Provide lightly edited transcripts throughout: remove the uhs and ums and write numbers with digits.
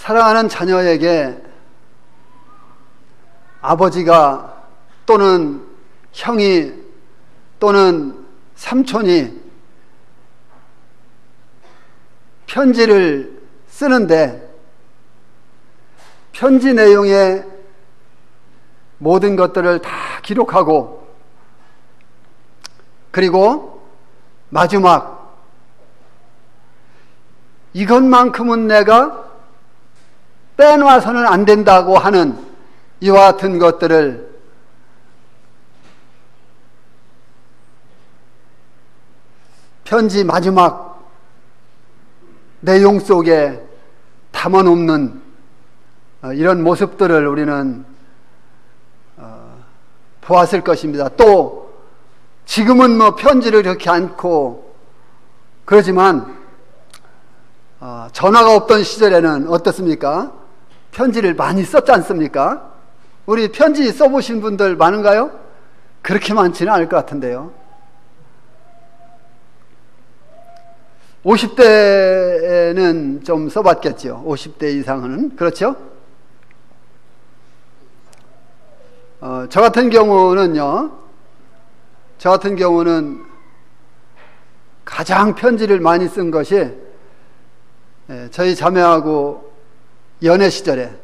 사랑하는 자녀에게 아버지가 또는 형이 또는 삼촌이 편지를 쓰는데 편지 내용에 모든 것들을 다 기록하고 그리고 마지막 이것만큼은 내가 빼놔서는 안 된다고 하는 이와 같은 것들을 편지 마지막 내용 속에 담아놓는 이런 모습들을 우리는 보았을 것입니다. 또 지금은 뭐 편지를 그렇게 않고 그러지만 전화가 없던 시절에는 어떻습니까? 편지를 많이 썼지 않습니까? 우리 편지 써보신 분들 많은가요? 그렇게 많지는 않을 것 같은데요. 50대는 좀 써봤겠죠. 50대 이상은. 그렇죠? 저 같은 경우는 가장 편지를 많이 쓴 것이 저희 자매하고 연애 시절에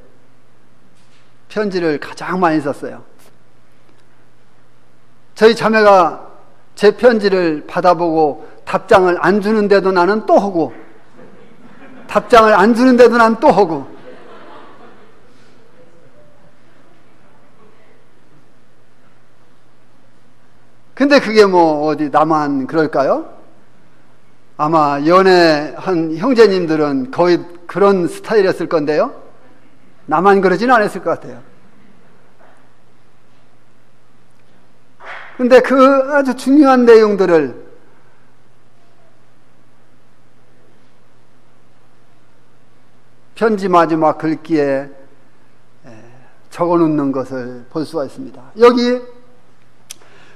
편지를 가장 많이 썼어요. 저희 자매가 제 편지를 받아보고 답장을 안 주는데도 나는 또 하고 답장을 안 주는데도 난 또 하고 근데 그게 뭐 어디 나만 그럴까요? 아마 연애한 형제님들은 거의 그런 스타일이었을 건데요. 나만 그러지는 않았을 것 같아요. 근데 그 아주 중요한 내용들을 편지 마지막 글귀에 적어 놓는 것을 볼 수가 있습니다. 여기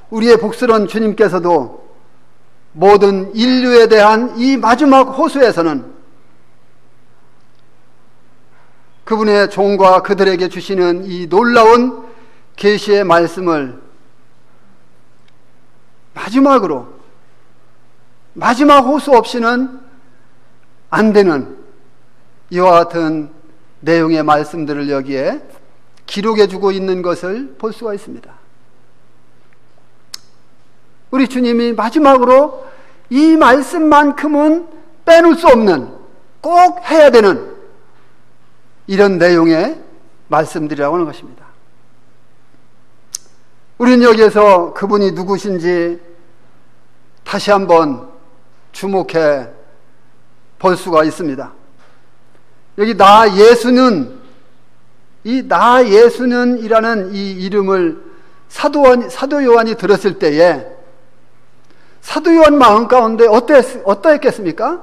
우리의 복스러운 주님께서도 모든 인류에 대한 이 마지막 호소에서는 그분의 종과 그들에게 주시는 이 놀라운 계시의 말씀을 마지막 호소 없이는 안 되는 이와 같은 내용의 말씀들을 여기에 기록해 주고 있는 것을 볼 수가 있습니다. 우리 주님이 마지막으로 이 말씀만큼은 빼놓을 수 없는, 꼭 해야 되는 이런 내용의 말씀들이라고 하는 것입니다. 우리는 여기에서 그분이 누구신지 다시 한번 주목해 볼 수가 있습니다. 여기 나 예수는, 이 나 예수는 이라는 이 이름을 사도 요한이 들었을 때에 사도 요한 마음 가운데 어떠했겠습니까?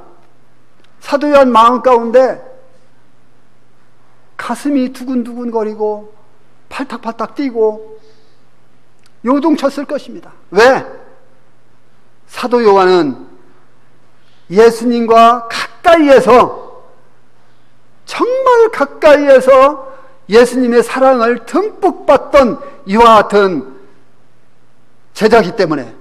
사도 요한 마음 가운데 가슴이 두근두근 거리고 팔딱팔딱 뛰고 요동쳤을 것입니다. 왜? 사도 요한은 예수님과 가까이에서, 정말 가까이에서 예수님의 사랑을 듬뿍 받던 이와 같은 제자이기 때문에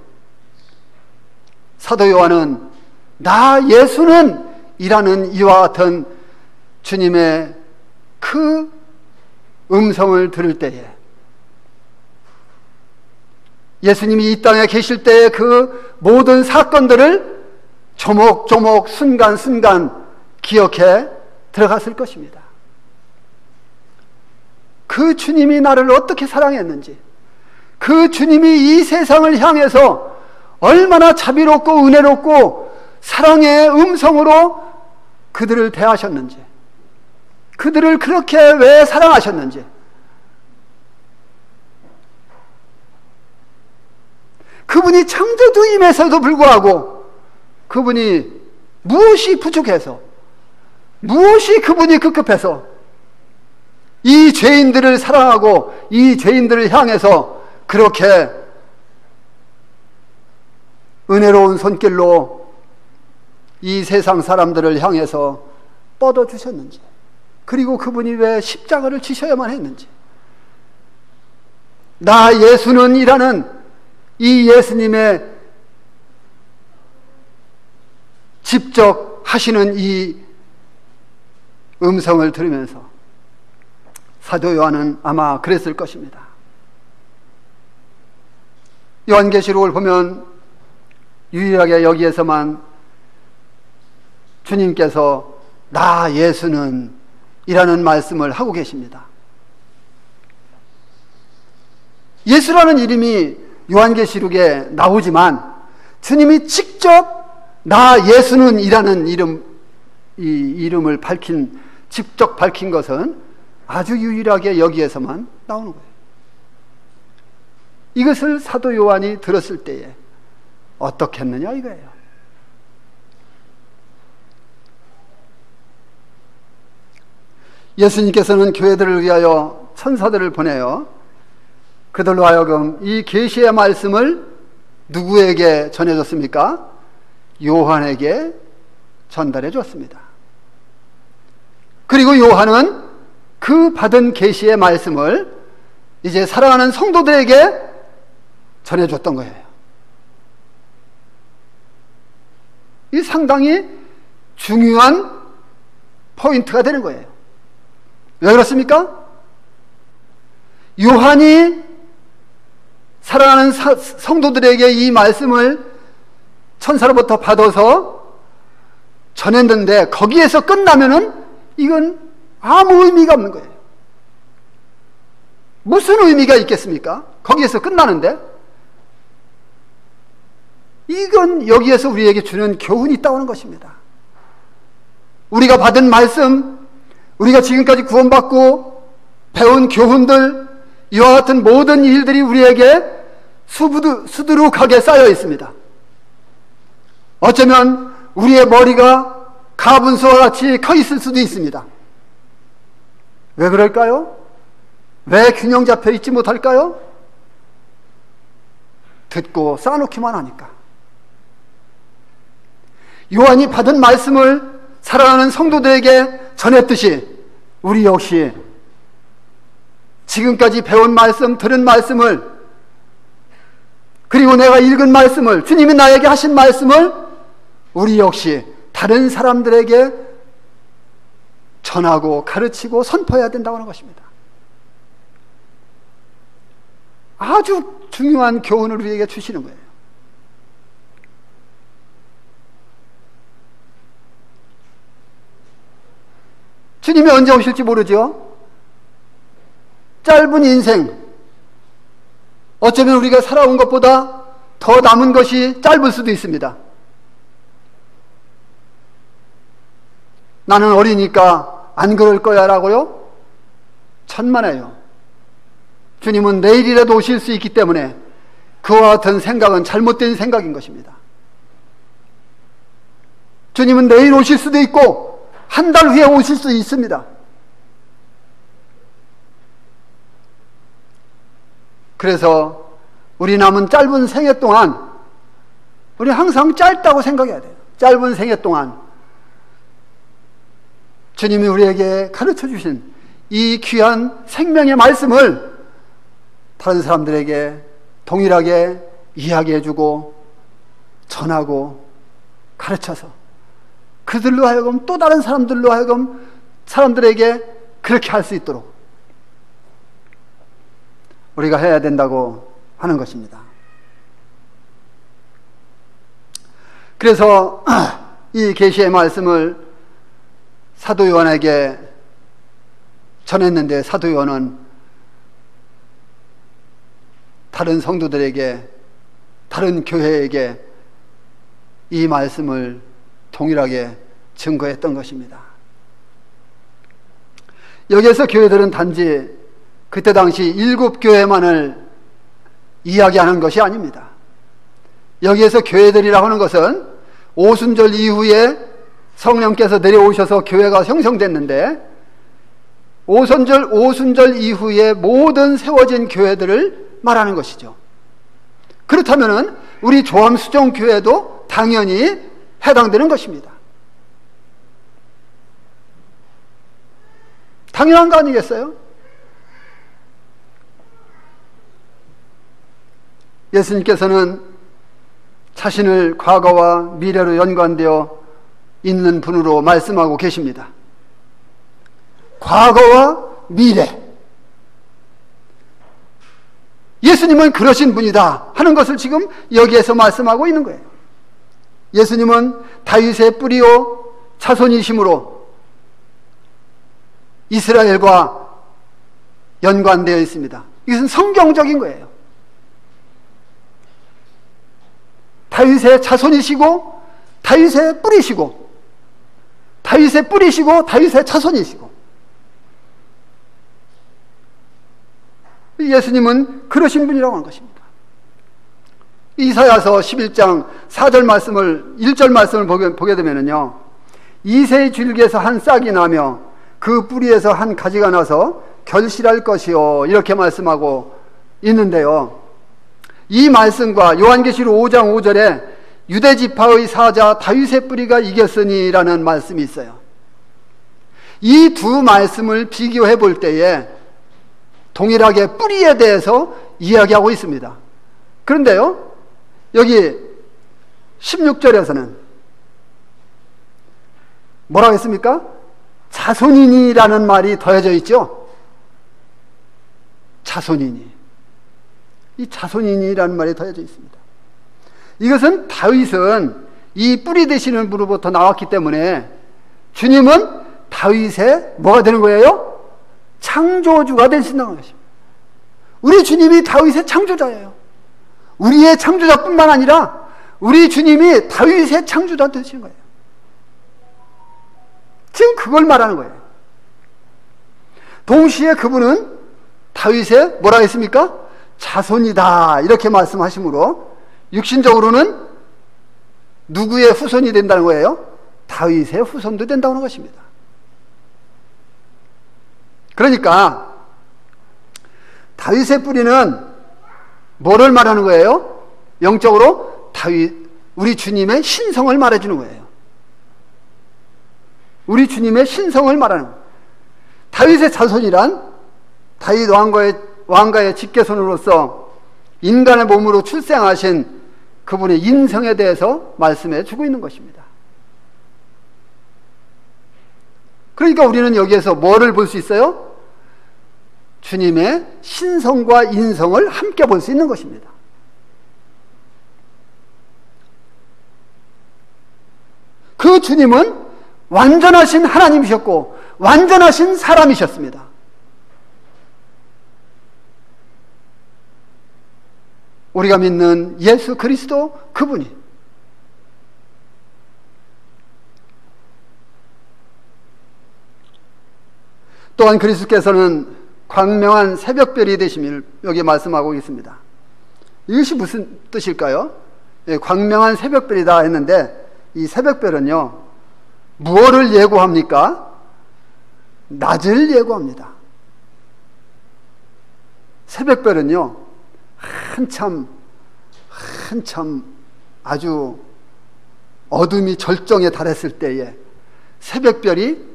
사도 요한은 나 예수는 이라는 이와 같은 주님의 그 음성을 들을 때에, 예수님이 이 땅에 계실 때의 그 모든 사건들을 조목조목 순간순간 기억해 들어갔을 것입니다. 그 주님이 나를 어떻게 사랑했는지, 그 주님이 이 세상을 향해서 얼마나 자비롭고 은혜롭고 사랑의 음성으로 그들을 대하셨는지, 그들을 그렇게 왜 사랑하셨는지, 그분이 창조주임에서도 불구하고 그분이 무엇이 부족해서, 무엇이 그분이 급급해서 이 죄인들을 사랑하고 이 죄인들을 향해서 그렇게 은혜로운 손길로 이 세상 사람들을 향해서 뻗어주셨는지, 그리고 그분이 왜 십자가를 지셔야만 했는지, 나 예수는 이라는 이 예수님의 직접 하시는 이 음성을 들으면서 사도 요한은 아마 그랬을 것입니다. 요한계시록을 보면 유일하게 여기에서만 주님께서 나 예수는 이라는 말씀을 하고 계십니다. 예수라는 이름이 요한계시록에 나오지만 주님이 직접 나 예수는 이라는 이름을 직접 밝힌 것은 아주 유일하게 여기에서만 나오는 거예요. 이것을 사도 요한이 들었을 때에 어떻게 했느냐 이거예요. 예수님께서는 교회들을 위하여 천사들을 보내요. 그들로 하여금 이 계시의 말씀을 누구에게 전해줬습니까? 요한에게 전달해 줬습니다. 그리고 요한은 그 받은 계시의 말씀을 이제 사랑하는 성도들에게 전해줬던 거예요. 이 상당히 중요한 포인트가 되는 거예요. 왜 그렇습니까? 요한이 사랑하는 성도들에게 이 말씀을 천사로부터 받아서 전했는데 거기에서 끝나면은 이건 아무 의미가 없는 거예요. 무슨 의미가 있겠습니까? 거기에서 끝나는데 이건 여기에서 우리에게 주는 교훈이 있다는 것입니다. 우리가 받은 말씀, 우리가 지금까지 구원받고 배운 교훈들, 이와 같은 모든 일들이 우리에게 수두룩하게 쌓여 있습니다. 어쩌면 우리의 머리가 가분수와 같이 커 있을 수도 있습니다. 왜 그럴까요? 왜 균형 잡혀 있지 못할까요? 듣고 쌓아놓기만 하니까. 요한이 받은 말씀을 사랑하는 성도들에게 전했듯이 우리 역시 지금까지 배운 말씀, 들은 말씀을, 그리고 내가 읽은 말씀을, 주님이 나에게 하신 말씀을 우리 역시 다른 사람들에게 전하고 가르치고 선포해야 된다고 하는 것입니다. 아주 중요한 교훈을 우리에게 주시는 거예요. 주님이 언제 오실지 모르죠. 짧은 인생, 어쩌면 우리가 살아온 것보다 더 남은 것이 짧을 수도 있습니다. 나는 어리니까 안 그럴 거야 라고요? 천만에요. 주님은 내일이라도 오실 수 있기 때문에 그와 같은 생각은 잘못된 생각인 것입니다. 주님은 내일 오실 수도 있고 한 달 후에 오실 수 있습니다. 그래서 우리 남은 짧은 생애 동안 우리 항상 짧다고 생각해야 돼요. 짧은 생애 동안 주님이 우리에게 가르쳐 주신 이 귀한 생명의 말씀을 다른 사람들에게 동일하게 이야기해주고 전하고 가르쳐서 그들로 하여금 또 다른 사람들로 하여금 사람들에게 그렇게 할 수 있도록 우리가 해야 된다고 하는 것입니다. 그래서 이 계시의 말씀을 사도 요한에게 전했는데 사도 요한은 다른 성도들에게, 다른 교회에게 이 말씀을 동일하게 증거했던 것입니다. 여기에서 교회들은 단지 그때 당시 7교회만을 이야기하는 것이 아닙니다. 여기에서 교회들이라고 하는 것은 오순절 이후에 성령께서 내려오셔서 교회가 형성됐는데 오순절 이후에 모든 세워진 교회들을 말하는 것이죠. 그렇다면 우리 조암수정교회도 당연히 해당되는 것입니다. 당연한 거 아니겠어요? 예수님께서는 자신을 과거와 미래로 연관되어 있는 분으로 말씀하고 계십니다. 과거와 미래. 예수님은 그러신 분이다 하는 것을 지금 여기에서 말씀하고 있는 거예요. 예수님은 다윗의 뿌리요 자손이심으로 이스라엘과 연관되어 있습니다. 이것은 성경적인 거예요. 다윗의 자손이시고 다윗의 뿌리시고 다윗의 뿌리시고 다윗의 자손이시고 예수님은 그러신 분이라고 하는 것입니다. 이사야서 11장 4절 말씀을 1절 말씀을 보게 되면요, 이새의 줄기에서 한 싹이 나며 그 뿌리에서 한 가지가 나서 결실할 것이요, 이렇게 말씀하고 있는데요, 이 말씀과 요한계시록 5장 5절에 유대지파의 사자 다윗의 뿌리가 이겼으니라는 말씀이 있어요. 이 두 말씀을 비교해 볼 때에 동일하게 뿌리에 대해서 이야기하고 있습니다. 그런데요, 여기 16절에서는 뭐라고 했습니까? 자손이니라는 말이 더해져 있죠. 자손이니. 이 자손이니라는 말이 더해져 있습니다. 이것은 다윗은 이 뿌리 되시는 분으로부터 나왔기 때문에 주님은 다윗의 뭐가 되는 거예요? 창조주가 되신다는 것입니다. 우리 주님이 다윗의 창조자예요. 우리의 창조자뿐만 아니라 우리 주님이 다윗의 창조자 되신 거예요. 지금 그걸 말하는 거예요. 동시에 그분은 다윗의 뭐라 했습니까? 자손이다 이렇게 말씀하시므로 육신적으로는 누구의 후손이 된다는 거예요? 다윗의 후손도 된다는 것입니다. 그러니까 다윗의 뿌리는 뭐를 말하는 거예요? 영적으로 다윗, 우리 주님의 신성을 말해주는 거예요. 우리 주님의 신성을 말하는 거예요. 다윗의 자손이란 다윗 왕가의 직계손으로서 인간의 몸으로 출생하신 그분의 인성에 대해서 말씀해 주고 있는 것입니다. 그러니까 우리는 여기에서 뭐를 볼 수 있어요? 주님의 신성과 인성을 함께 볼 수 있는 것입니다. 그 주님은 완전하신 하나님이셨고 완전하신 사람이셨습니다. 우리가 믿는 예수 그리스도 그분이 또한 그리스도께서는 광명한 새벽별이 되심을 여기 말씀하고 있습니다. 이것이 무슨 뜻일까요? 예, 광명한 새벽별이다 했는데 이 새벽별은요 무엇을 예고합니까? 낮을 예고합니다. 새벽별은요 한참 아주 어둠이 절정에 달했을 때에 새벽별이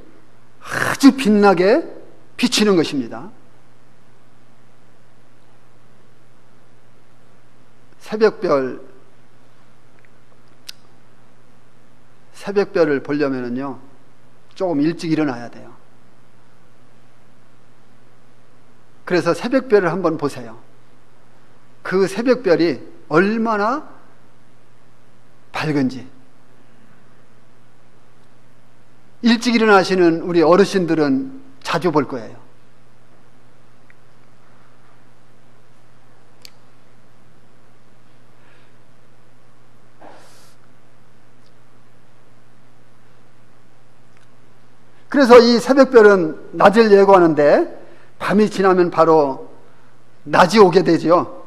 아주 빛나게 비치는 것입니다. 새벽별을 보려면요 조금 일찍 일어나야 돼요. 그래서 새벽별을 한번 보세요. 그 새벽별이 얼마나 밝은지. 일찍 일어나시는 우리 어르신들은 자주 볼 거예요. 그래서 이 새벽별은 낮을 예고하는데 밤이 지나면 바로 낮이 오게 되죠.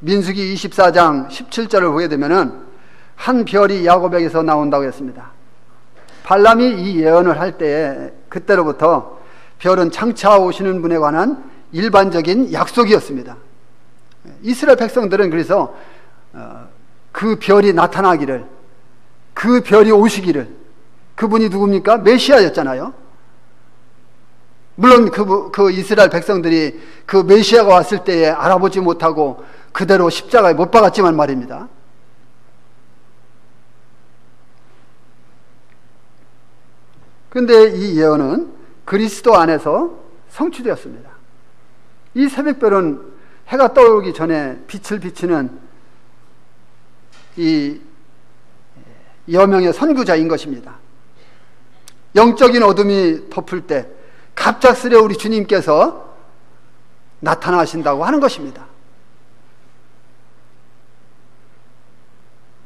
민수기 24장 17절을 보게 되면은 한 별이 야곱에게서 나온다고 했습니다. 발람이 이 예언을 할 때에 그때로부터 별은 장차 오시는 분에 관한 일반적인 약속이었습니다. 이스라엘 백성들은 그래서 그 별이 나타나기를, 그 별이 오시기를, 그분이 누굽니까? 메시아였잖아요. 물론 그 이스라엘 백성들이 그 메시아가 왔을 때에 알아보지 못하고 그대로 십자가에 못 박았지만 말입니다. 그런데 이 예언은 그리스도 안에서 성취되었습니다. 이 새벽별은 해가 떠오르기 전에 빛을 비치는 이 여명의 선구자인 것입니다. 영적인 어둠이 덮을 때 갑작스레 우리 주님께서 나타나신다고 하는 것입니다.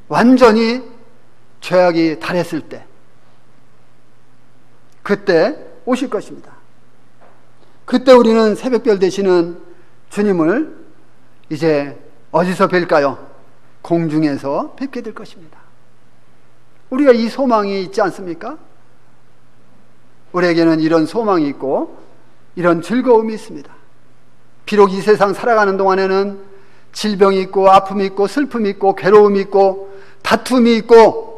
완전히 죄악이 달했을 때, 그때 오실 것입니다. 그때 우리는 새벽별 되시는 주님을 이제 어디서 뵐까요? 공중에서 뵙게 될 것입니다. 우리가 이 소망이 있지 않습니까? 우리에게는 이런 소망이 있고 이런 즐거움이 있습니다. 비록 이 세상 살아가는 동안에는 질병이 있고 아픔이 있고 슬픔이 있고 괴로움이 있고 다툼이 있고,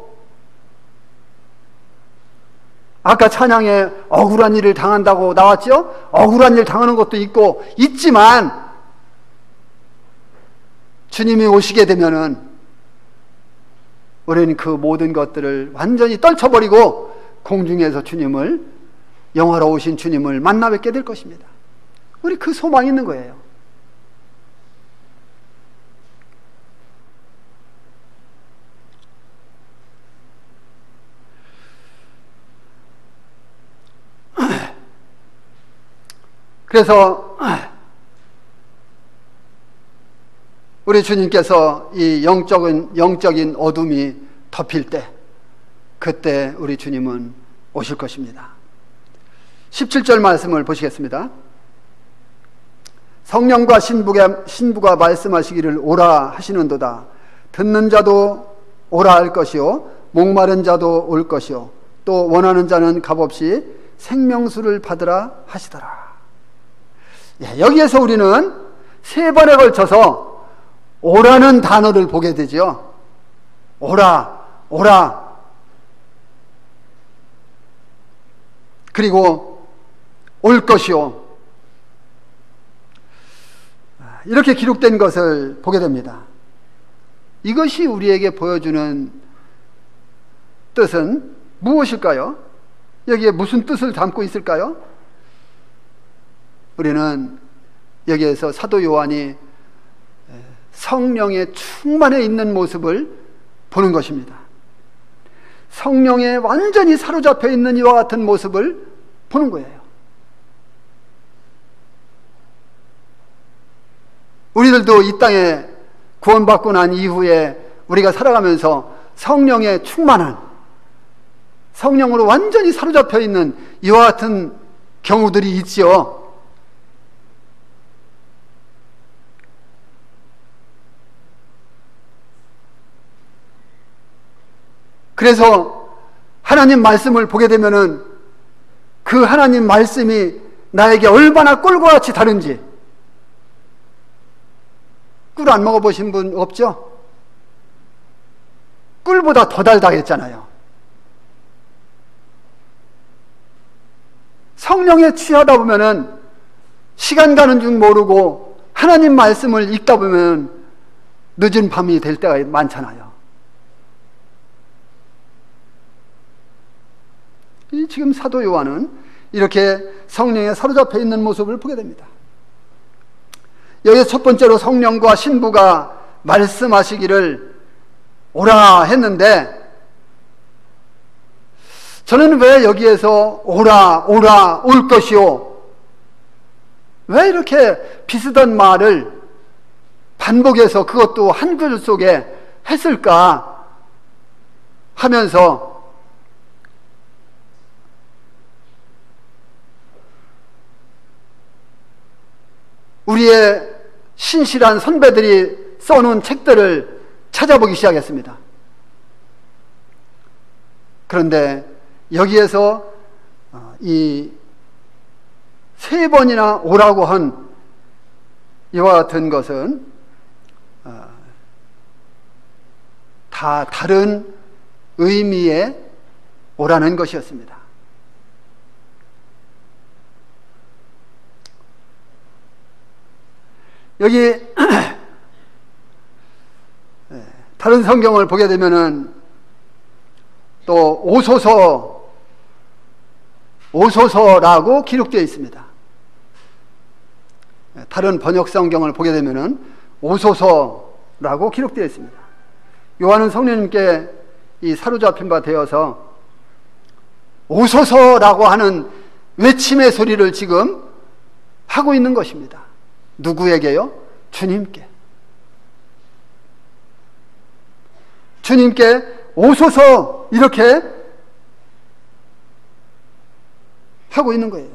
아까 찬양에 억울한 일을 당한다고 나왔죠? 억울한 일 당하는 것도 있지만 주님이 오시게 되면은 우리는 그 모든 것들을 완전히 떨쳐버리고 공중에서 주님을, 영화로우신 주님을 만나 뵙게 될 것입니다. 우리 그 소망이 있는 거예요. 그래서 우리 주님께서 이 영적인 어둠이 덮일 때, 그때 우리 주님은 오실 것입니다. 17절 말씀을 보시겠습니다. 성령과 신부가 말씀하시기를 오라 하시는도다. 듣는 자도 오라 할 것이요 목마른 자도 올 것이요 또 원하는 자는 값없이 생명수를 받으라 하시더라. 여기에서 우리는 세 번에 걸쳐서 오라는 단어를 보게 되죠. 오라, 오라. 그리고 올 것이요. 이렇게 기록된 것을 보게 됩니다. 이것이 우리에게 보여주는 뜻은 무엇일까요? 여기에 무슨 뜻을 담고 있을까요? 우리는 여기에서 사도 요한이 성령에 충만해 있는 모습을 보는 것입니다. 성령에 완전히 사로잡혀 있는 이와 같은 모습을 보는 거예요. 우리들도 이 땅에 구원받고 난 이후에 우리가 살아가면서 성령에 충만한, 성령으로 완전히 사로잡혀 있는 이와 같은 경우들이 있지요. 그래서 하나님 말씀을 보게 되면은 그 하나님 말씀이 나에게 얼마나 꿀과 같이 다른지. 꿀 안 먹어보신 분 없죠? 꿀보다 더 달다했잖아요. 성령에 취하다 보면은 시간 가는 줄 모르고 하나님 말씀을 읽다 보면 늦은 밤이 될 때가 많잖아요. 지금 사도 요한은 이렇게 성령에 사로잡혀 있는 모습을 보게 됩니다. 여기서 첫 번째로 성령과 신부가 말씀하시기를 오라 했는데, 저는 왜 여기에서 오라, 오라, 올 것이요, 왜 이렇게 비슷한 말을 반복해서 그것도 한글 속에 했을까 하면서 우리의 신실한 선배들이 써놓은 책들을 찾아보기 시작했습니다. 그런데 여기에서 이 세 번이나 오라고 한 이와 같은 것은 다 다른 의미의 오라는 것이었습니다. 여기 다른 성경을 보게 되면은 또 오소서라고 기록되어 있습니다. 다른 번역 성경을 보게 되면은 오소서라고 기록되어 있습니다. 요한은 성령님께 이 사로잡힌 바 되어서 오소서라고 하는 외침의 소리를 지금 하고 있는 것입니다. 누구에게요? 주님께. 주님께 오소서 이렇게 하고 있는 거예요.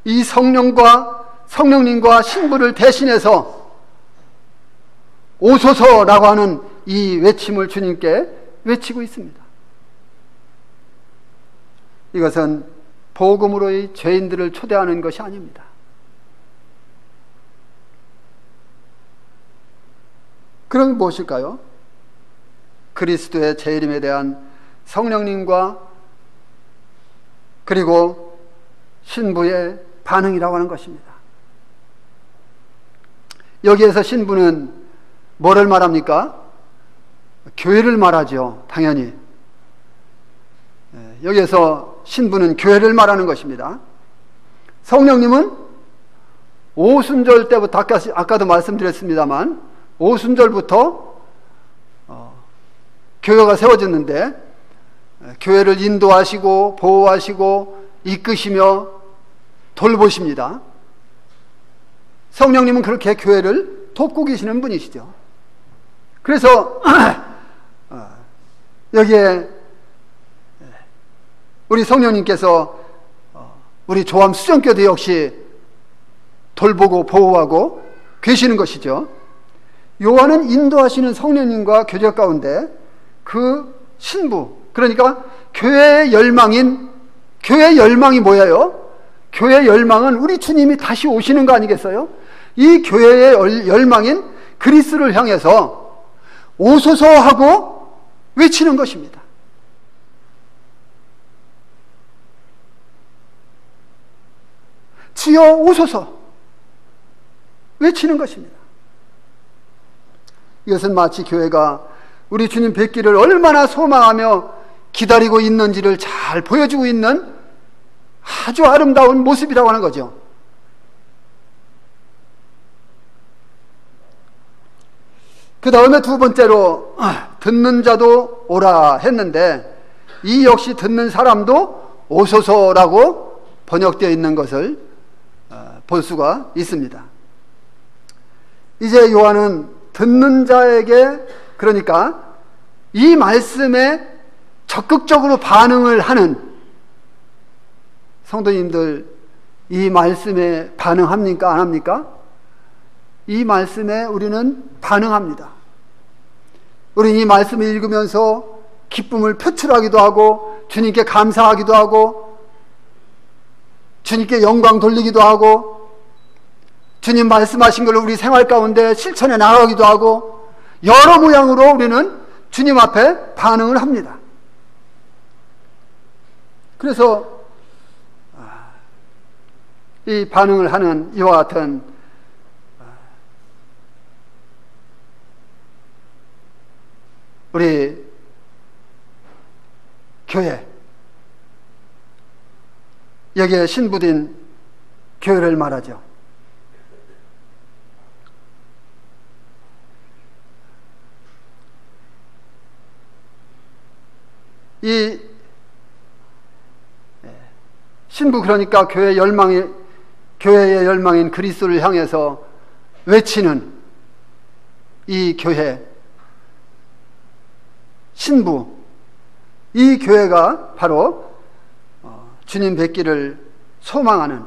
이 성령님과 신부를 대신해서 오소서라고 하는 이 외침을 주님께 외치고 있습니다. 이것은 복음으로의 죄인들을 초대하는 것이 아닙니다. 그럼 무엇일까요? 그리스도의 재림에 대한 성령님과 그리고 신부의 반응이라고 하는 것입니다. 여기에서 신부는 뭐를 말합니까? 교회를 말하죠. 당연히. 여기에서 신부는 교회를 말하는 것입니다. 성령님은 오순절 때부터 아까도 말씀드렸습니다만 오순절부터 교회가 세워졌는데 교회를 인도하시고 보호하시고 이끄시며 돌보십니다. 성령님은 그렇게 교회를 돕고 계시는 분이시죠. 그래서 여기에 우리 성령님께서 우리 조암 수정교도 역시 돌보고 보호하고 계시는 것이죠. 요한은 인도하시는 성령님과 교제 가운데 그 신부, 그러니까 교회의 열망이 뭐예요? 교회의 열망은 우리 주님이 다시 오시는 거 아니겠어요? 이 교회의 열망인 그리스도를 향해서 오소서 하고 외치는 것입니다. 주여 오소서 외치는 것입니다. 이것은 마치 교회가 우리 주님 뵙기를 얼마나 소망하며 기다리고 있는지를 잘 보여주고 있는 아주 아름다운 모습이라고 하는 거죠. 그 다음에 두 번째로 듣는 자도 오라 했는데 이 역시 듣는 사람도 오소서라고 번역되어 있는 것을 볼 수가 있습니다. 이제 요한은 듣는 자에게, 그러니까 이 말씀에 적극적으로 반응을 하는 성도님들, 이 말씀에 반응합니까? 안 합니까? 이 말씀에 우리는 반응합니다. 우리는 이 말씀을 읽으면서 기쁨을 표출하기도 하고 주님께 감사하기도 하고 주님께 영광 돌리기도 하고 주님 말씀하신 걸 우리 생활 가운데 실천해 나가기도 하고 여러 모양으로 우리는 주님 앞에 반응을 합니다. 그래서 이 반응을 하는 이와 같은 우리 교회, 여기에 신부된 교회를 말하죠. 이 신부, 그러니까 교회의 열망인 그리스도를 향해서 외치는 이 교회, 신부, 이 교회가 바로 주님 뵙기를 소망하는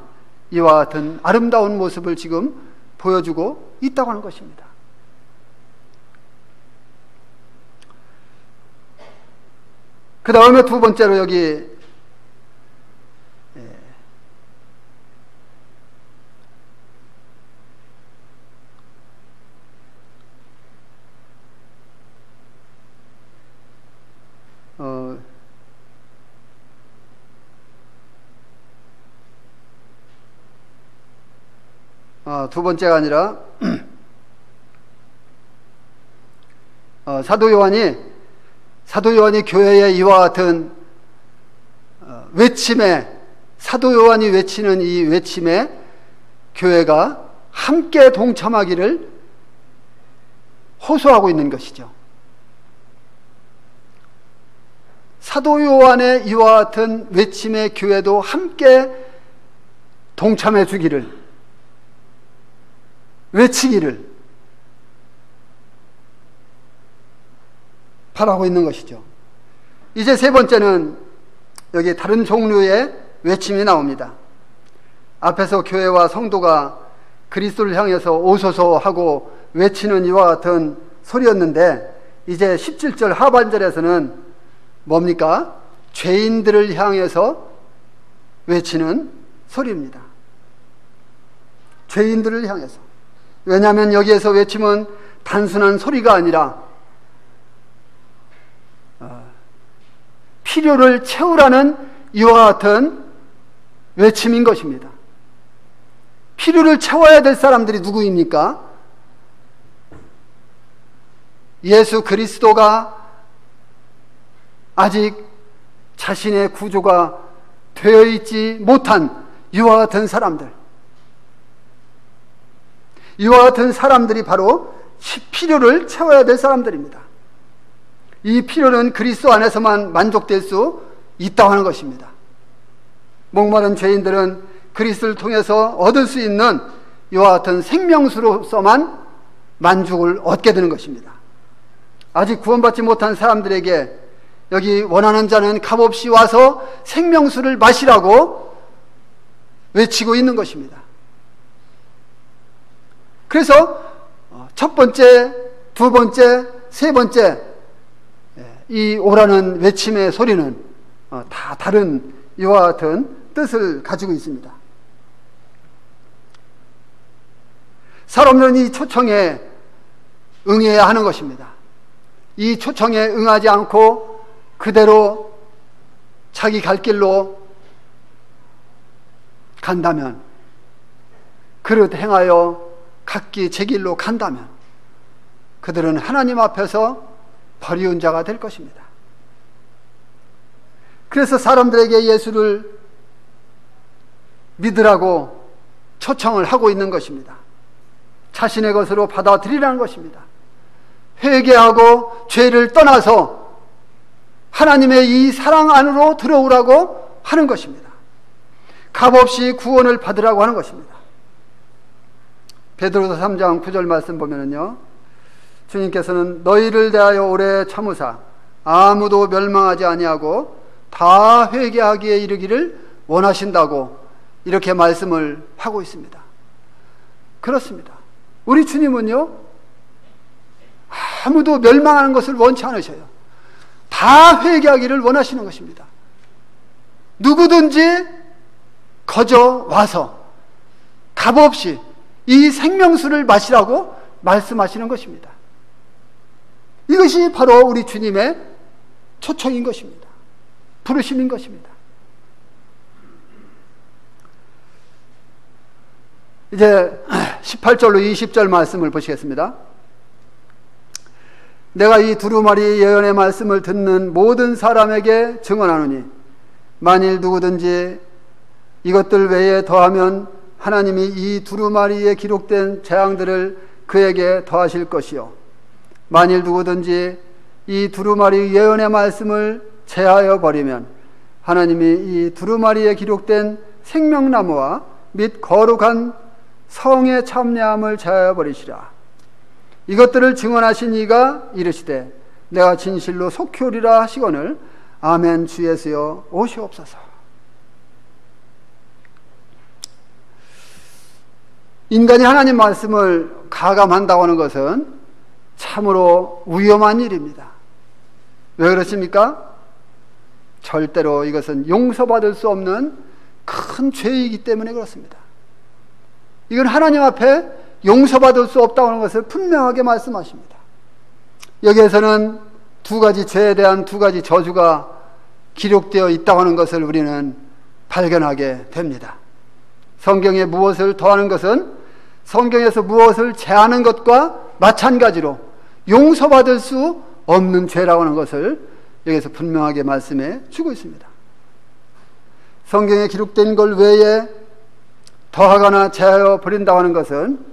이와 같은 아름다운 모습을 지금 보여주고 있다고 하는 것입니다. 그 다음에 두 번째로 여기 두 번째가 아니라 사도 요한이 교회에 이와 같은 외침에, 사도 요한이 외치는 이 외침에 교회가 함께 동참하기를 호소하고 있는 것이죠. 사도 요한의 이와 같은 외침에 교회도 함께 동참해 주기를, 외치기를 바라고 있는 것이죠. 이제 세 번째는 여기 다른 종류의 외침이 나옵니다. 앞에서 교회와 성도가 그리스도를 향해서 오소서 하고 외치는 이와 같은 소리였는데, 이제 17절 하반절에서는 뭡니까? 죄인들을 향해서 외치는 소리입니다. 죄인들을 향해서. 왜냐하면 여기에서 외침은 단순한 소리가 아니라 필요를 채우라는 이와 같은 외침인 것입니다. 필요를 채워야 될 사람들이 누구입니까? 예수 그리스도가 아직 자신의 구조가 되어 있지 못한 이와 같은 사람들, 이와 같은 사람들이 바로 필요를 채워야 될 사람들입니다. 이 필요는 그리스도 안에서만 만족될 수 있다고 하는 것입니다. 목마른 죄인들은 그리스도를 통해서 얻을 수 있는 이와 같은 생명수로서만 만족을 얻게 되는 것입니다. 아직 구원받지 못한 사람들에게 여기 원하는 자는 값없이 와서 생명수를 마시라고 외치고 있는 것입니다. 그래서 첫 번째, 두 번째, 세 번째 이 오라는 외침의 소리는 다 다른 이와 같은 뜻을 가지고 있습니다. 사람들은 이 초청에 응해야 하는 것입니다. 이 초청에 응하지 않고 그대로 자기 갈 길로 간다면, 그릇 행하여 각기 제 길로 간다면 그들은 하나님 앞에서 버리운 자가 될 것입니다. 그래서 사람들에게 예수를 믿으라고 초청을 하고 있는 것입니다. 자신의 것으로 받아들이라는 것입니다. 회개하고 죄를 떠나서 하나님의 이 사랑 안으로 들어오라고 하는 것입니다. 값없이 구원을 받으라고 하는 것입니다. 베드로서 3장 9절 말씀 보면은요, 주님께서는 너희를 대하여 오래 참으사 아무도 멸망하지 아니하고 다 회개하기에 이르기를 원하신다고 이렇게 말씀을 하고 있습니다. 그렇습니다. 우리 주님은요, 아무도 멸망하는 것을 원치 않으셔요. 다 회개하기를 원하시는 것입니다. 누구든지 거저 와서 값없이 이 생명수를 마시라고 말씀하시는 것입니다. 이것이 바로 우리 주님의 초청인 것입니다. 부르심인 것입니다. 이제 18절로 20절 말씀을 보시겠습니다. 내가 이 두루마리 예언의 말씀을 듣는 모든 사람에게 증언하노니 만일 누구든지 이것들 외에 더하면 하나님이 이 두루마리에 기록된 재앙들을 그에게 더하실 것이요 만일 누구든지 이 두루마리 예언의 말씀을 제하여 버리면 하나님이 이 두루마리에 기록된 생명나무와 및 거룩한 성의 참여함을 제하여 버리시라. 이것들을 증언하신 이가 이르시되 내가 진실로 속히 오리라 하시거늘 아멘. 주 예수여 오시옵소서. 인간이 하나님 말씀을 가감한다고 하는 것은 참으로 위험한 일입니다. 왜 그렇습니까? 절대로 이것은 용서받을 수 없는 큰 죄이기 때문에 그렇습니다. 이건 하나님 앞에 용서받을 수 없다고 하는 것을 분명하게 말씀하십니다. 여기에서는 두 가지 죄에 대한 두 가지 저주가 기록되어 있다고 하는 것을 우리는 발견하게 됩니다. 성경에 무엇을 더하는 것은 성경에서 무엇을 제하는 것과 마찬가지로 용서받을 수 없는 죄라고 하는 것을 여기서 분명하게 말씀해 주고 있습니다. 성경에 기록된 걸 외에 더하거나 제하여 버린다고 하는 것은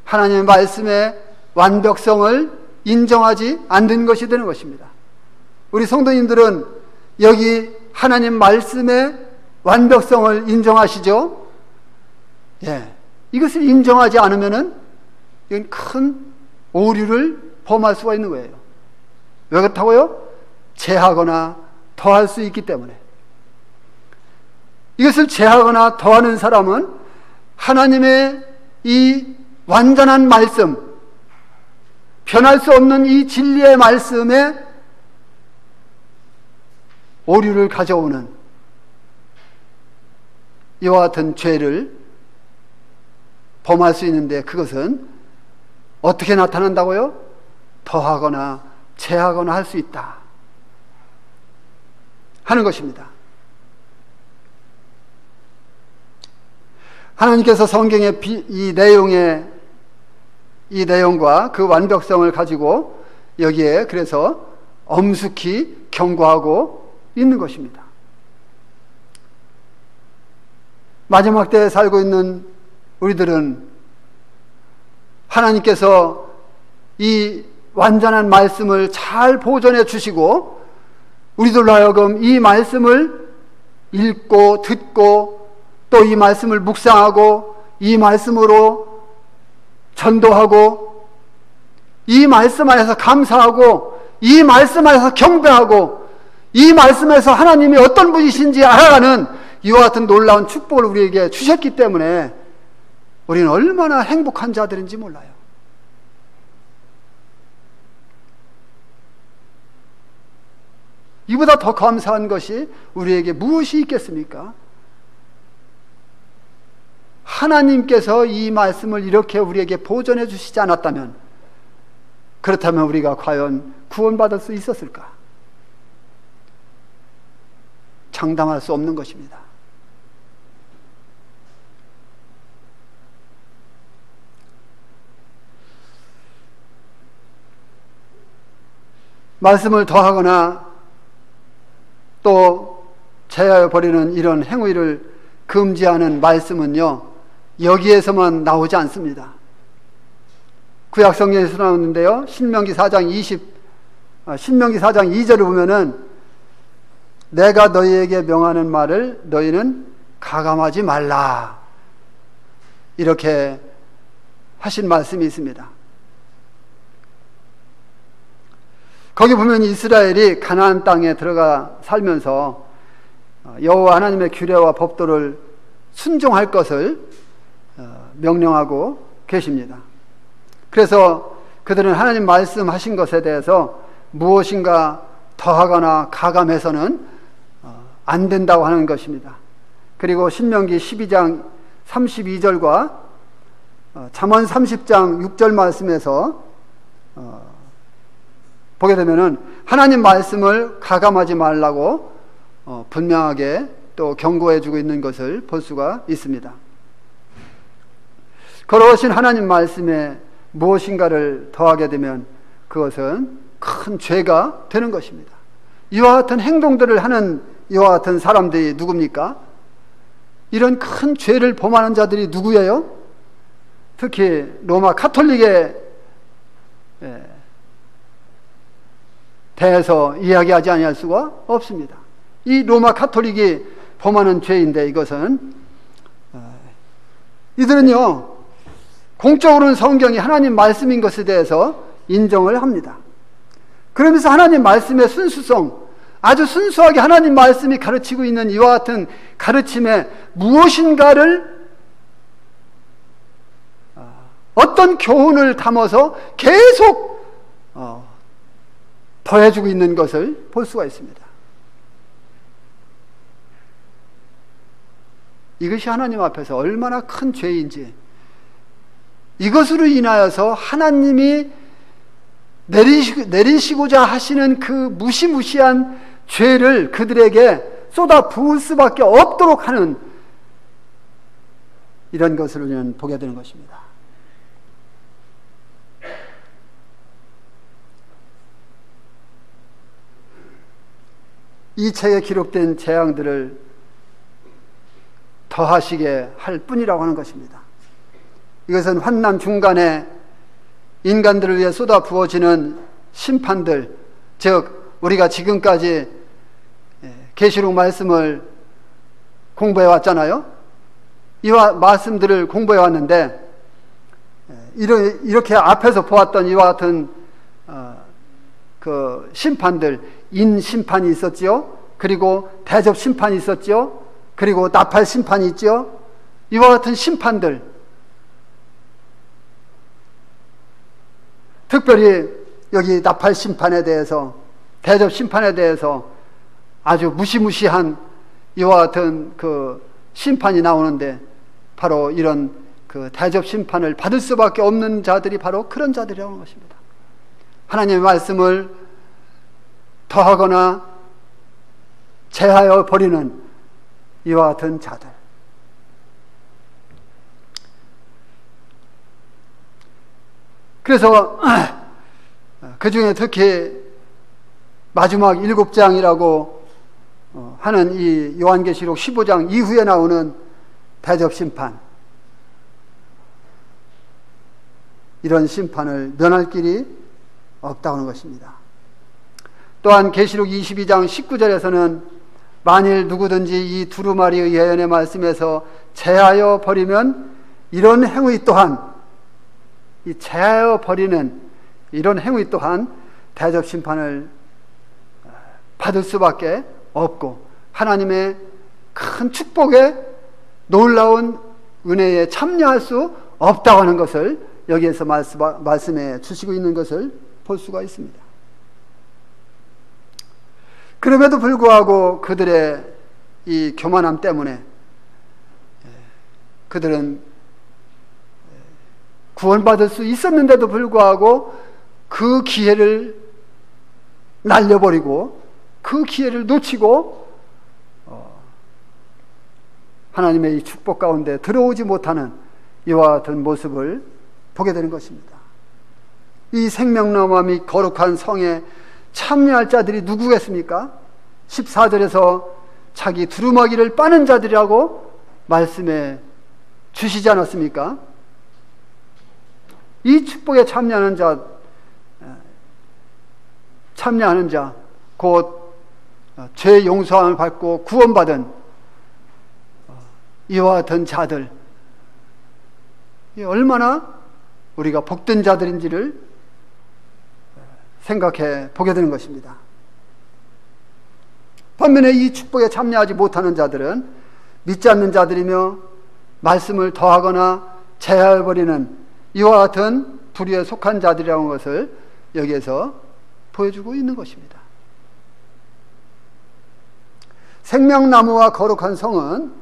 하나님의 말씀의 완벽성을 인정하지 않는 것이 되는 것입니다. 우리 성도님들은 여기 하나님 말씀의 완벽성을 인정하시죠? 예. 이것을 인정하지 않으면은 이건 큰 오류를 범할 수가 있는 거예요. 왜 그렇다고요? 제하거나 더할 수 있기 때문에. 이것을 제하거나 더하는 사람은 하나님의 이 완전한 말씀, 변할 수 없는 이 진리의 말씀에 오류를 가져오는 이와 같은 죄를 범할 수 있는데, 그것은 어떻게 나타난다고요? 더하거나 제하거나 할 수 있다 하는 것입니다. 하나님께서 성경의 이 내용과 그 완벽성을 가지고 여기에 그래서 엄숙히 경고하고 있는 것입니다. 마지막 때에 살고 있는 우리들은 하나님께서 이 완전한 말씀을 잘 보존해 주시고 우리들로 하여금 이 말씀을 읽고 듣고 또 이 말씀을 묵상하고 이 말씀으로 전도하고 이 말씀 안에서 감사하고 이 말씀 안에서 경배하고 이 말씀에서 하나님이 어떤 분이신지 알아가는 이와 같은 놀라운 축복을 우리에게 주셨기 때문에 우리는 얼마나 행복한 자들인지 몰라요. 이보다 더 감사한 것이 우리에게 무엇이 있겠습니까? 하나님께서 이 말씀을 이렇게 우리에게 보존해 주시지 않았다면, 그렇다면 우리가 과연 구원받을 수 있었을까? 장담할 수 없는 것입니다. 말씀을 더하거나 또 제하여 버리는 이런 행위를 금지하는 말씀은요, 여기에서만 나오지 않습니다. 구약 성경에서 나오는데요, 신명기 4장 2절을 보면은 내가 너희에게 명하는 말을 너희는 가감하지 말라, 이렇게 하신 말씀이 있습니다. 거기 보면 이스라엘이 가나안 땅에 들어가 살면서 여호와 하나님의 규례와 법도를 순종할 것을 명령하고 계십니다. 그래서 그들은 하나님 말씀하신 것에 대해서 무엇인가 더하거나 가감해서는 안 된다고 하는 것입니다. 그리고 신명기 12장 32절과 잠언 30장 6절 말씀에서 보게 되면은 하나님 말씀을 가감하지 말라고 분명하게 또 경고해 주고 있는 것을 볼 수가 있습니다. 걸어오신 하나님 말씀에 무엇인가를 더하게 되면 그것은 큰 죄가 되는 것입니다. 이와 같은 행동들을 하는 이와 같은 사람들이 누굽니까? 이런 큰 죄를 범하는 자들이 누구예요? 특히 로마 카톨릭에 대해서 이야기하지 아니할 수가 없습니다. 이 로마 카톨릭이 범하는 죄인데, 이것은 이들은요 공적으로는 성경이 하나님 말씀인 것에 대해서 인정을 합니다. 그러면서 하나님 말씀의 순수성, 아주 순수하게 하나님 말씀이 가르치고 있는 이와 같은 가르침에 무엇인가를 어떤 교훈을 담아서 계속 더해주고 있는 것을 볼 수가 있습니다. 이것이 하나님 앞에서 얼마나 큰 죄인지, 이것으로 인하여서 하나님이 내리시고자 하시는 그 무시무시한 죄를 그들에게 쏟아 부을 수밖에 없도록 하는 이런 것을 우리는 보게 되는 것입니다. 이 책에 기록된 재앙들을 더하시게 할 뿐이라고 하는 것입니다. 이것은 환난 중간에 인간들을 위해 쏟아 부어지는 심판들, 즉 우리가 지금까지 계시록 말씀을 공부해 왔잖아요. 이 말씀들을 공부해 왔는데 이렇게 앞에서 보았던 이와 같은 그 심판들, 인심판이 있었지요. 그리고 대접 심판이 있었지요. 그리고 나팔 심판이 있죠. 이와 같은 심판들, 특별히 여기 나팔 심판에 대해서, 대접 심판에 대해서 아주 무시무시한 이와 같은 그 심판이 나오는데, 바로 이런 그 대접 심판을 받을 수밖에 없는 자들이 바로 그런 자들이라는 것입니다. 하나님의 말씀을 더하거나 제하여 버리는 이와 같은 자들. 그래서 그 중에 특히 마지막 7장이라고 하는 이 요한계시록 15장 이후에 나오는 대접 심판, 이런 심판을 면할 길이 없다고 하는 것입니다. 또한 계시록 22장 19절에서는 만일 누구든지 이 두루마리의 예언의 말씀에서 제하여 버리면 이런 행위 또한, 이 제하여 버리는 이런 행위 또한 대접 심판을 받을 수밖에 없고, 하나님의 큰 축복에 놀라운 은혜에 참여할 수 없다고 하는 것을 여기에서 말씀해 주시고 있는 것을 볼 수가 있습니다. 그럼에도 불구하고 그들의 이 교만함 때문에 그들은 구원받을 수 있었는데도 불구하고 그 기회를 날려버리고 그 기회를 놓치고 하나님의 이 축복 가운데 들어오지 못하는 이와 같은 모습을 보게 되는 것입니다. 이 생명나무 및 거룩한 성에 참여할 자들이 누구겠습니까? 14절에서 자기 두루마기를 빠는 자들이라고 말씀해 주시지 않았습니까? 이 축복에 참여하는 자, 곧 죄 용서함을 받고 구원받은 이와 같은 자들, 얼마나 우리가 복된 자들인지를 생각해 보게 되는 것입니다. 반면에 이 축복에 참여하지 못하는 자들은 믿지 않는 자들이며 말씀을 더하거나 제하해버리는 이와 같은 부류에 속한 자들이라는 것을 여기에서 보여주고 있는 것입니다. 생명나무와 거룩한 성은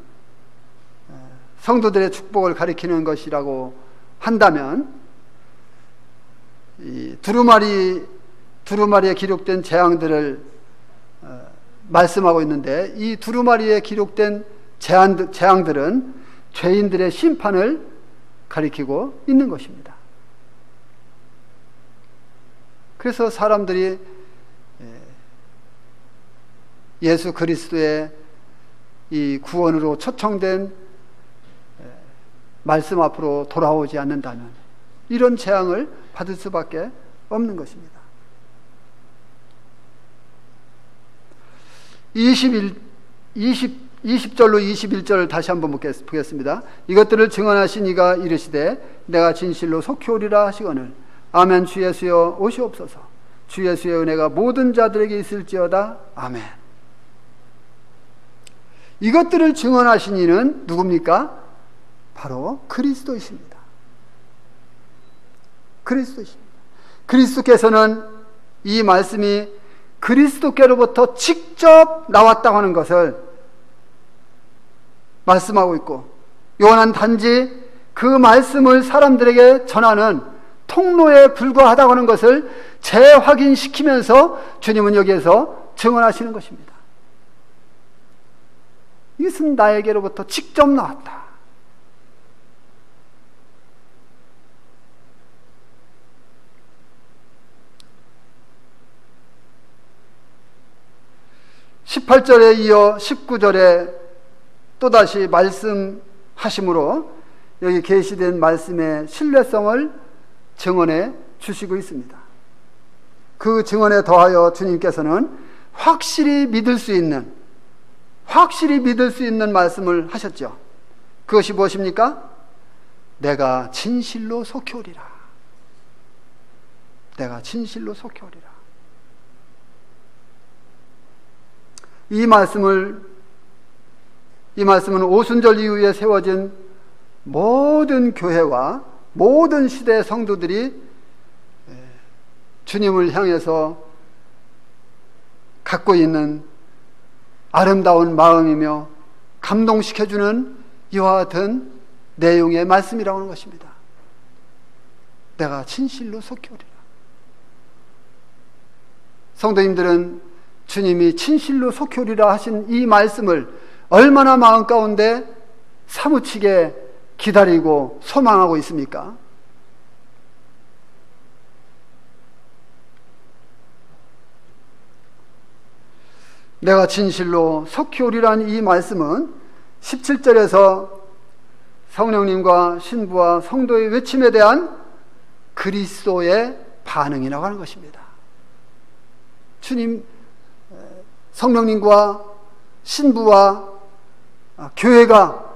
성도들의 축복을 가리키는 것이라고 한다면, 이 두루마리에 기록된 재앙들을 말씀하고 있는데, 이 두루마리에 기록된 재앙들은 죄인들의 심판을 가리키고 있는 것입니다. 그래서 사람들이 예수 그리스도의 이 구원으로 초청된 말씀 앞으로 돌아오지 않는다면 이런 재앙을 받을 수밖에 없는 것입니다. 20절로 21절을 다시 한번 보겠습니다. 이것들을 증언하신 이가 이르시되 내가 진실로 속히 오리라 하시거늘 아멘. 주 예수여 오시옵소서. 주 예수의 은혜가 모든 자들에게 있을지어다. 아멘. 이것들을 증언하신 이는 누굽니까? 바로 그리스도이십니다. 그리스도이십니다. 그리스도께서는 이 말씀이 그리스도께로부터 직접 나왔다고 하는 것을 말씀하고 있고, 요한은 단지 그 말씀을 사람들에게 전하는 통로에 불과하다고 하는 것을 재확인시키면서 주님은 여기에서 증언하시는 것입니다. 이것은 나에게로부터 직접 나왔다. 18절에 이어 19절에 또다시 말씀하심으로 여기 계시된 말씀의 신뢰성을 증언해 주시고 있습니다. 그 증언에 더하여 주님께서는 확실히 믿을 수 있는 말씀을 하셨죠. 그것이 무엇입니까? 내가 진실로 속히 오리라. 내가 진실로 속히 오리라. 이 말씀은 오순절 이후에 세워진 모든 교회와 모든 시대의 성도들이 주님을 향해서 갖고 있는 아름다운 마음이며 감동시켜주는 이와 같은 내용의 말씀이라고 하는 것입니다. 내가 진실로 속히 오리라. 성도님들은 주님이 진실로 속히 오리라 하신 이 말씀을 얼마나 마음 가운데 사무치게 기다리고 소망하고 있습니까? 내가 진실로 속히 오리라는 이 말씀은 17절에서 성령님과 신부와 성도의 외침에 대한 그리스도의 반응이라고 하는 것입니다. 주님, 성령님과 신부와 교회가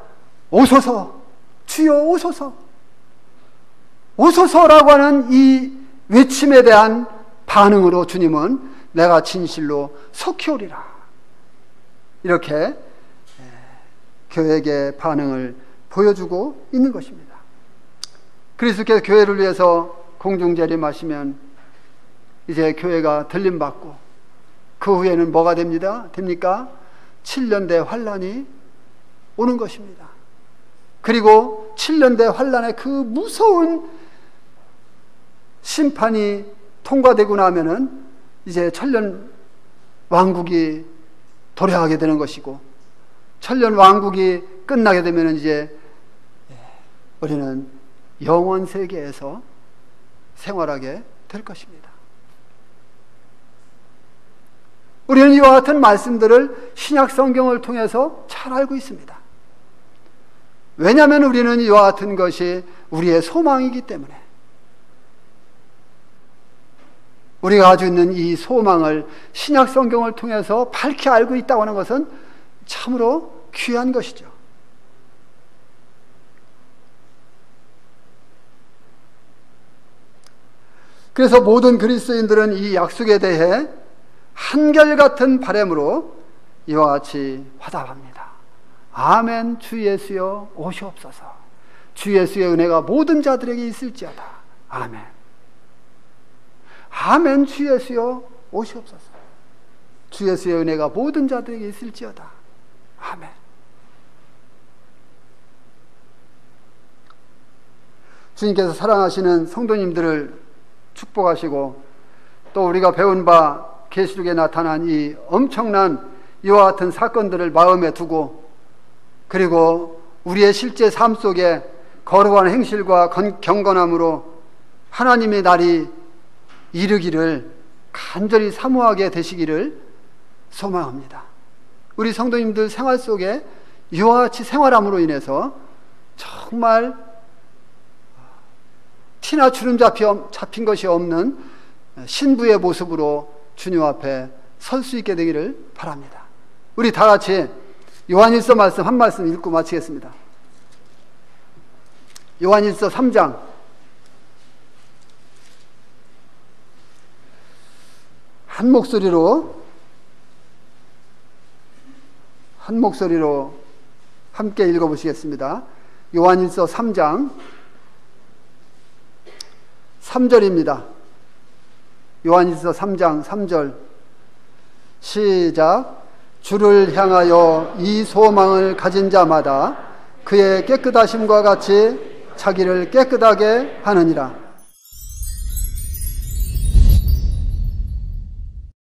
오소서, 주여 오소서, 오소서라고 하는 이 외침에 대한 반응으로 주님은 내가 진실로 속히 오리라, 이렇게 교회에게 반응을 보여주고 있는 것입니다. 그리스도께서 교회를 위해서 공중재림하시면 이제 교회가 들림받고 그 후에는 뭐가 됩니까? 7년대 환란이 오는 것입니다. 그리고 7년대 환란의 그 무서운 심판이 통과되고 나면은 이제 천년 왕국이 도래하게 되는 것이고, 천년 왕국이 끝나게 되면 이제 우리는 영원 세계에서 생활하게 될 것입니다. 우리는 이와 같은 말씀들을 신약 성경을 통해서 잘 알고 있습니다. 왜냐하면 우리는 이와 같은 것이 우리의 소망이기 때문에. 우리가 가지고 있는 이 소망을 신약 성경을 통해서 밝히 알고 있다고 하는 것은 참으로 귀한 것이죠. 그래서 모든 그리스도인들은 이 약속에 대해 한결같은 바람으로 이와 같이 화답합니다. 아멘. 주 예수여 오시옵소서. 주 예수의 은혜가 모든 자들에게 있을지어다. 아멘. 아멘. 주 예수여 오시옵소서. 주 예수의 은혜가 모든 자들에게 있을지어다. 아멘. 주님께서 사랑하시는 성도님들을 축복하시고, 또 우리가 배운 바 계시록에 나타난 이 엄청난 이와 같은 사건들을 마음에 두고, 그리고 우리의 실제 삶 속에 거룩한 행실과 경건함으로 하나님의 날이 이르기를 간절히 사모하게 되시기를 소망합니다. 우리 성도님들 생활 속에 이와 같이 생활함으로 인해서 정말 티나 주름 잡힌 것이 없는 신부의 모습으로 주님 앞에 설 수 있게 되기를 바랍니다. 우리 다 같이 요한일서 말씀 한 말씀 읽고 마치겠습니다. 요한일서 3장 한 목소리로 함께 읽어보시겠습니다. 요한일서 3장 3절입니다. 요한일서 3장 3절 시작. 주를 향하여 이 소망을 가진 자마다 그의 깨끗하심과 같이 자기를 깨끗하게 하느니라.